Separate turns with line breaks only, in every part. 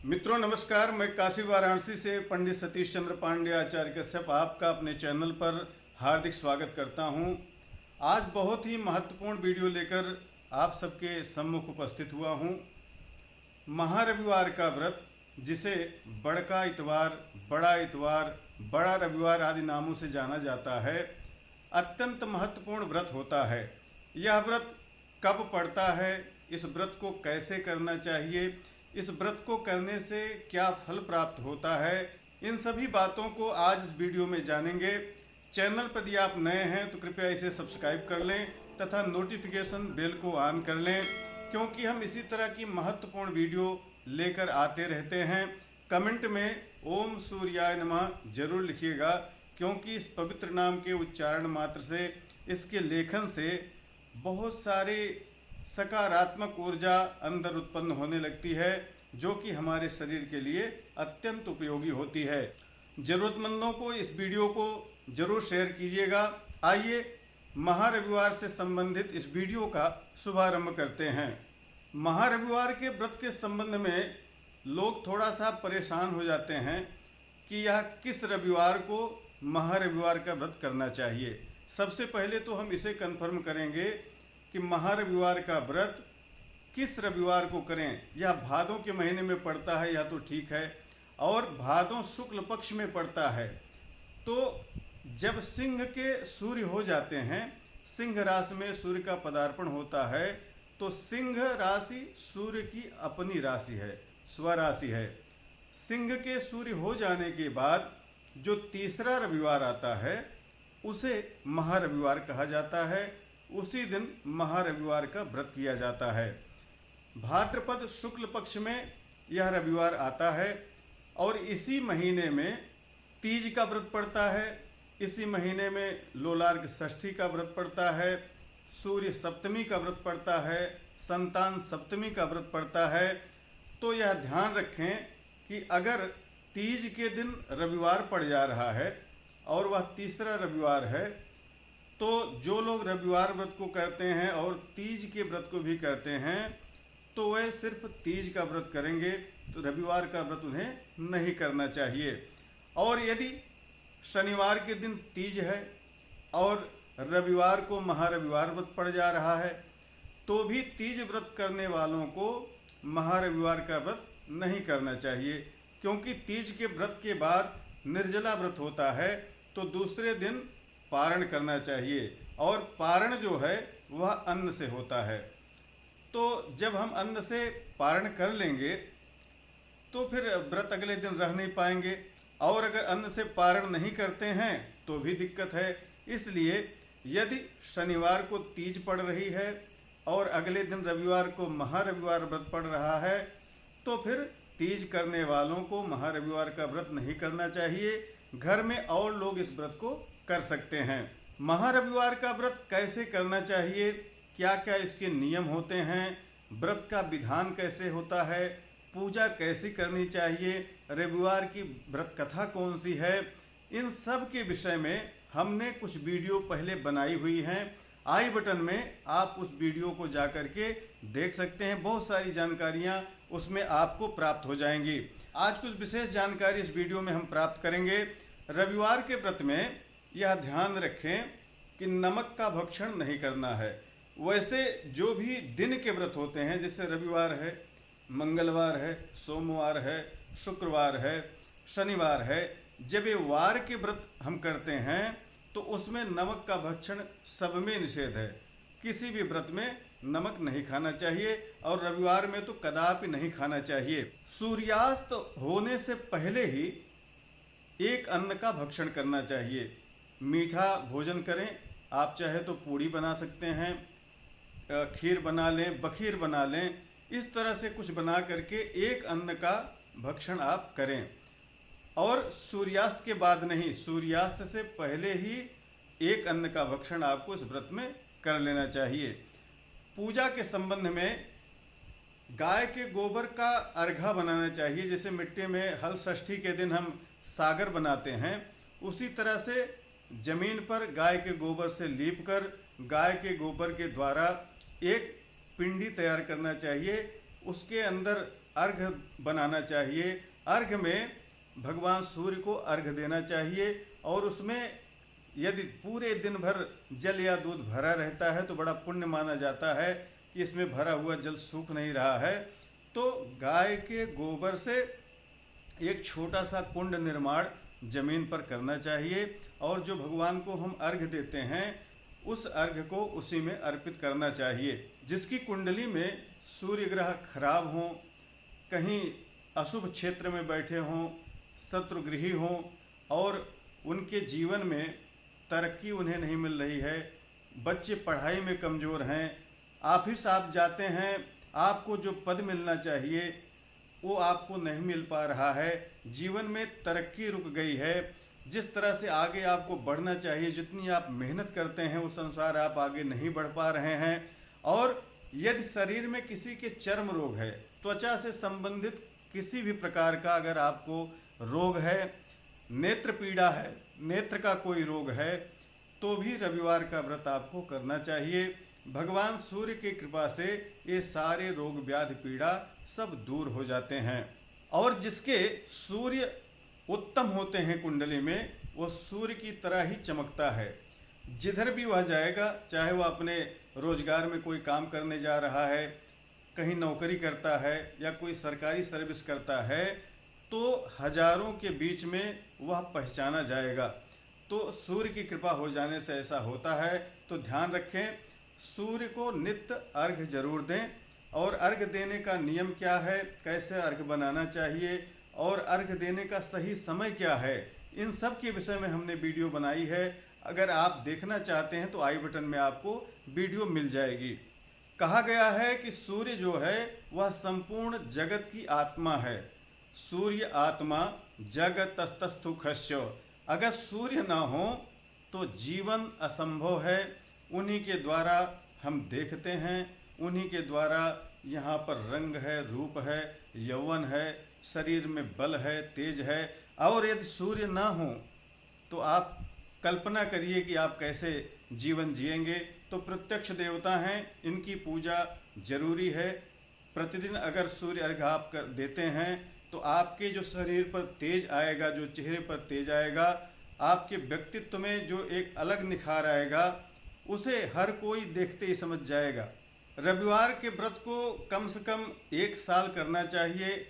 मित्रों नमस्कार। मैं काशी वाराणसी से पंडित सतीश चंद्र पांडे आचार्य कश्यप आपका अपने चैनल पर हार्दिक स्वागत करता हूं। आज बहुत ही महत्वपूर्ण वीडियो लेकर आप सबके सम्मुख उपस्थित हुआ हूं। महारविवार का व्रत, जिसे बड़का इतवार, बड़ा इतवार, बड़ा रविवार आदि नामों से जाना जाता है, अत्यंत महत्वपूर्ण व्रत होता है। यह व्रत कब पड़ता है, इस व्रत को कैसे करना चाहिए, इस व्रत को करने से क्या फल प्राप्त होता है, इन सभी बातों को आज इस वीडियो में जानेंगे। चैनल पर यदि आप नए हैं तो कृपया इसे सब्सक्राइब कर लें तथा नोटिफिकेशन बेल को ऑन कर लें, क्योंकि हम इसी तरह की महत्वपूर्ण वीडियो लेकर आते रहते हैं। कमेंट में ओम सूर्याय नमः जरूर लिखिएगा, क्योंकि इस पवित्र नाम के उच्चारण मात्र से, इसके लेखन से बहुत सारे सकारात्मक ऊर्जा अंदर उत्पन्न होने लगती है, जो कि हमारे शरीर के लिए अत्यंत उपयोगी होती है। जरूरतमंदों को इस वीडियो को जरूर शेयर कीजिएगा। आइए महारविवार से संबंधित इस वीडियो का शुभारंभ करते हैं। महारविवार के व्रत के संबंध में लोग थोड़ा सा परेशान हो जाते हैं कि यह किस रविवार को महारविवार का व्रत करना चाहिए। सबसे पहले तो हम इसे कंफर्म करेंगे कि महारविवार का व्रत किस रविवार को करें। यह भादों के महीने में पड़ता है, यह तो ठीक है, और भादों शुक्ल पक्ष में पड़ता है। तो जब सिंह के सूर्य हो जाते हैं, सिंह राशि में सूर्य का पदार्पण होता है, तो सिंह राशि सूर्य की अपनी राशि है, स्वराशि है। सिंह के सूर्य हो जाने के बाद जो तीसरा रविवार आता है, उसे महारविवार कहा जाता है। उसी दिन महारविवार का व्रत किया जाता है। भाद्रपद शुक्ल पक्ष में यह रविवार आता है, और इसी महीने में तीज का व्रत पड़ता है। इसी महीने में लोलार्क षष्ठी का व्रत पड़ता है, सूर्य सप्तमी का व्रत पड़ता है, संतान सप्तमी का व्रत पड़ता है। तो यह ध्यान रखें कि अगर तीज के दिन रविवार पड़ जा रहा है और वह तीसरा रविवार है, तो जो लोग रविवार व्रत को करते हैं और तीज के व्रत को भी करते हैं, तो वह सिर्फ तीज का व्रत करेंगे, तो रविवार का व्रत उन्हें नहीं करना चाहिए। और यदि शनिवार के दिन तीज है और रविवार को महारविवार व्रत पड़ जा रहा है, तो भी तीज व्रत करने वालों को महारविवार का व्रत नहीं करना चाहिए, क्योंकि तीज के व्रत के बाद निर्जला व्रत होता है, तो दूसरे दिन पारण करना चाहिए। और पारण जो है वह अन्न से होता है। तो जब हम अन्न से पारण कर लेंगे तो फिर व्रत अगले दिन रह नहीं पाएंगे, और अगर अन्न से पारण नहीं करते हैं तो भी दिक्कत है। इसलिए यदि शनिवार को तीज पड़ रही है और अगले दिन रविवार को महारविवार व्रत पड़ रहा है, तो फिर तीज करने वालों को महारविवार का व्रत नहीं करना चाहिए। घर में और लोग इस व्रत को कर सकते हैं। महारविवार का व्रत कैसे करना चाहिए, क्या क्या इसके नियम होते हैं, व्रत का विधान कैसे होता है, पूजा कैसी करनी चाहिए, रविवार की व्रत कथा कौन सी है, इन सब के विषय में हमने कुछ वीडियो पहले बनाई हुई हैं। आई बटन में आप उस वीडियो को जा करके देख सकते हैं। बहुत सारी जानकारियां उसमें आपको प्राप्त हो जाएंगी। आज कुछ विशेष जानकारी इस वीडियो में हम प्राप्त करेंगे। रविवार के व्रत में यह ध्यान रखें कि नमक का भक्षण नहीं करना है। वैसे जो भी दिन के व्रत होते हैं, जैसे रविवार है, मंगलवार है, सोमवार है, शुक्रवार है, शनिवार है, जब ये वार के व्रत हम करते हैं तो उसमें नमक का भक्षण सब में निषेध है। किसी भी व्रत में नमक नहीं खाना चाहिए, और रविवार में तो कदापि नहीं खाना चाहिए। सूर्यास्त होने से पहले ही एक अन्न का भक्षण करना चाहिए। मीठा भोजन करें, आप चाहे तो पूड़ी बना सकते हैं, खीर बना लें, बखीर बना लें, इस तरह से कुछ बना करके एक अन्न का भक्षण आप करें। और सूर्यास्त के बाद नहीं, सूर्यास्त से पहले ही एक अन्न का भक्षण आपको इस व्रत में कर लेना चाहिए। पूजा के संबंध में गाय के गोबर का अर्घा बनाना चाहिए। जैसे मिट्टी में हल षष्ठी के दिन हम सागर बनाते हैं, उसी तरह से जमीन पर गाय के गोबर से लीप कर गाय के गोबर के द्वारा एक पिंडी तैयार करना चाहिए। उसके अंदर अर्घ्य बनाना चाहिए। अर्घ्य में भगवान सूर्य को अर्घ्य देना चाहिए और उसमें यदि पूरे दिन भर जल या दूध भरा रहता है तो बड़ा पुण्य माना जाता है कि इसमें भरा हुआ जल सूख नहीं रहा है। तो गाय के गोबर से एक छोटा सा कुंड निर्माण जमीन पर करना चाहिए और जो भगवान को हम अर्घ्य देते हैं उस अर्घ्य को उसी में अर्पित करना चाहिए। जिसकी कुंडली में सूर्य ग्रह खराब हों, कहीं अशुभ क्षेत्र में बैठे हों, शत्रुगृही हों और उनके जीवन में तरक्की उन्हें नहीं मिल रही है, बच्चे पढ़ाई में कमज़ोर हैं, ऑफिस आप जाते हैं, आपको जो पद मिलना चाहिए वो आपको नहीं मिल पा रहा है, जीवन में तरक्की रुक गई है, जिस तरह से आगे आपको बढ़ना चाहिए, जितनी आप मेहनत करते हैं उस अनुसार आप आगे नहीं बढ़ पा रहे हैं। और यदि शरीर में किसी के चर्म रोग है, त्वचा से संबंधित किसी भी प्रकार का अगर आपको रोग है, नेत्र पीड़ा है, नेत्र का कोई रोग है, तो भी रविवार का व्रत आपको करना चाहिए। भगवान सूर्य की कृपा से ये सारे रोग व्याधि पीड़ा सब दूर हो जाते हैं। और जिसके सूर्य उत्तम होते हैं कुंडली में, वो सूर्य की तरह ही चमकता है। जिधर भी वह जाएगा, चाहे वह अपने रोजगार में कोई काम करने जा रहा है, कहीं नौकरी करता है या कोई सरकारी सर्विस करता है, तो हजारों के बीच में वह पहचाना जाएगा। तो सूर्य की कृपा हो जाने से ऐसा होता है। तो ध्यान रखें, सूर्य को नित्य अर्घ्य जरूर दें। और अर्घ्य देने का नियम क्या है, कैसे अर्घ्य बनाना चाहिए और अर्घ्य देने का सही समय क्या है, इन सब के विषय में हमने वीडियो बनाई है। अगर आप देखना चाहते हैं तो आई बटन में आपको वीडियो मिल जाएगी। कहा गया है कि सूर्य जो है वह संपूर्ण जगत की आत्मा है। सूर्य आत्मा जगतस्तस्थु खस्य। अगर सूर्य ना हो तो जीवन असंभव है। उन्हीं के द्वारा हम देखते हैं, उन्हीं के द्वारा यहाँ पर रंग है, रूप है, यौवन है, शरीर में बल है, तेज है। और यदि सूर्य ना हो तो आप कल्पना करिए कि आप कैसे जीवन जिएंगे। तो प्रत्यक्ष देवता हैं, इनकी पूजा जरूरी है। प्रतिदिन अगर सूर्य अर्घ्य आप देते हैं तो आपके जो शरीर पर तेज आएगा, जो चेहरे पर तेज आएगा, आपके व्यक्तित्व में जो एक अलग निखार आएगा, उसे हर कोई देखते ही समझ जाएगा। रविवार के व्रत को कम से कम 1 साल करना चाहिए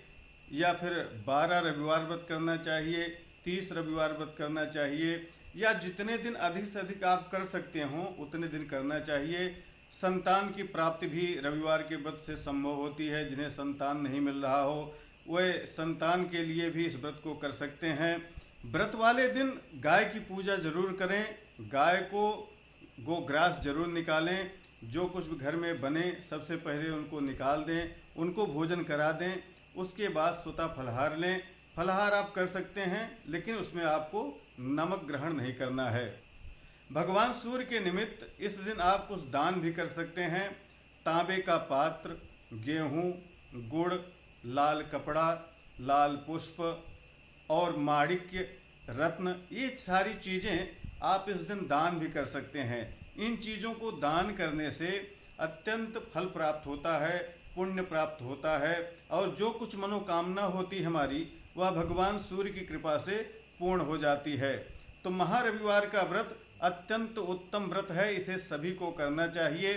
या फिर 12 रविवार व्रत करना चाहिए, 30 रविवार व्रत करना चाहिए, या जितने दिन अधिक से अधिक आप कर सकते हो उतने दिन करना चाहिए। संतान की प्राप्ति भी रविवार के व्रत से संभव होती है। जिन्हें संतान नहीं मिल रहा हो वे संतान के लिए भी इस व्रत को कर सकते हैं। व्रत वाले दिन गाय की पूजा जरूर करें, गाय को गोग्रास जरूर निकालें, जो कुछ भी घर में बने सबसे पहले उनको निकाल दें, उनको भोजन करा दें, उसके बाद स्वतः फलाहार लें। फलाहार आप कर सकते हैं लेकिन उसमें आपको नमक ग्रहण नहीं करना है। भगवान सूर्य के निमित्त इस दिन आप कुछ दान भी कर सकते हैं। तांबे का पात्र, गेहूँ, गुड़, लाल कपड़ा, लाल पुष्प और माणिक्य रत्न, ये सारी चीज़ें आप इस दिन दान भी कर सकते हैं। इन चीज़ों को दान करने से अत्यंत फल प्राप्त होता है, पुण्य प्राप्त होता है और जो कुछ मनोकामना होती हमारी वह भगवान सूर्य की कृपा से पूर्ण हो जाती है। तो महारविवार का व्रत अत्यंत उत्तम व्रत है, इसे सभी को करना चाहिए।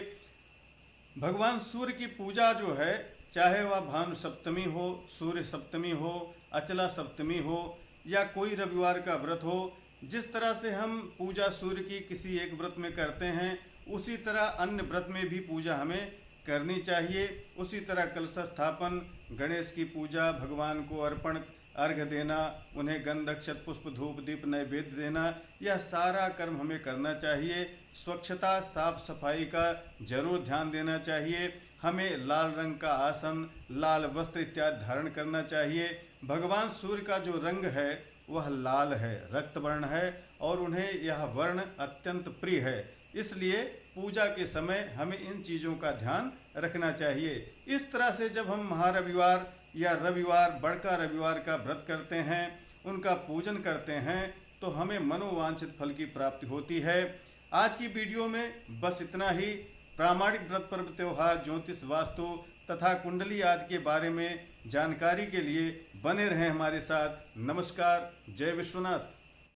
भगवान सूर्य की पूजा जो है, चाहे वह भानु सप्तमी हो, सूर्य सप्तमी हो, अचला सप्तमी हो या कोई रविवार का व्रत हो, जिस तरह से हम पूजा सूर्य की किसी एक व्रत में करते हैं उसी तरह अन्य व्रत में भी पूजा हमें करनी चाहिए। उसी तरह कलश स्थापन, गणेश की पूजा, भगवान को अर्पण अर्घ्य देना, उन्हें गंध अक्षत पुष्प धूप दीप नैवेद्य देना, यह सारा कर्म हमें करना चाहिए। स्वच्छता साफ सफाई का जरूर ध्यान देना चाहिए। हमें लाल रंग का आसन, लाल वस्त्र इत्यादि धारण करना चाहिए। भगवान सूर्य का जो रंग है वह लाल है, रक्त वर्ण है और उन्हें यह वर्ण अत्यंत प्रिय है। इसलिए पूजा के समय हमें इन चीज़ों का ध्यान रखना चाहिए। इस तरह से जब हम महारविवार या रविवार, बड़का रविवार का व्रत करते हैं, उनका पूजन करते हैं, तो हमें मनोवांछित फल की प्राप्ति होती है। आज की वीडियो में बस इतना ही। प्रामाणिक व्रत पर्व त्योहार, ज्योतिष, वास्तु तथा कुंडली आदि के बारे में जानकारी के लिए बने रहें हमारे साथ। नमस्कार। जय विश्वनाथ।